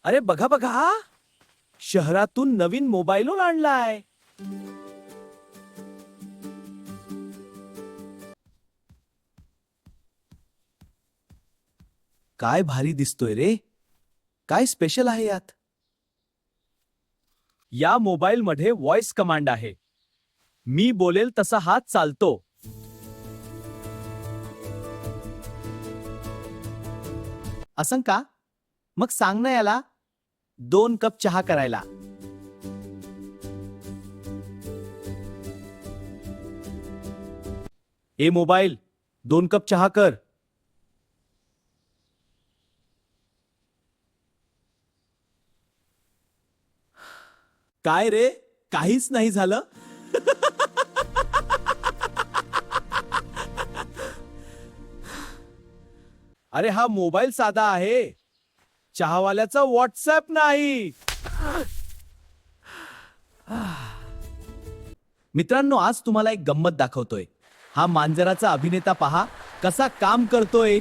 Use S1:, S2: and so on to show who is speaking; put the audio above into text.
S1: अरे बघा बघा, शहरातून नवीन मोबाईल आणलाय. काय भारी दिसतोय रे. काय स्पेशल आहे यात? या मोबाईल मध्ये व्हॉइस कमांड आहे. मी बोलेल तसा हात चालतो. असं का? मग सांग ना याला 2 कप चहा करायला. ए मोबाईल, 2 कप चहा कर. काय रे, काहीच नाही झालं. अरे हा मोबाईल साधा आहे, चहावाल्याचा व्हॉट्सअप नाही. मित्रांनो, आज तुम्हाला एक गंमत दाखवतोय. हा मांजराचा अभिनेता पहा कसा काम करतोय.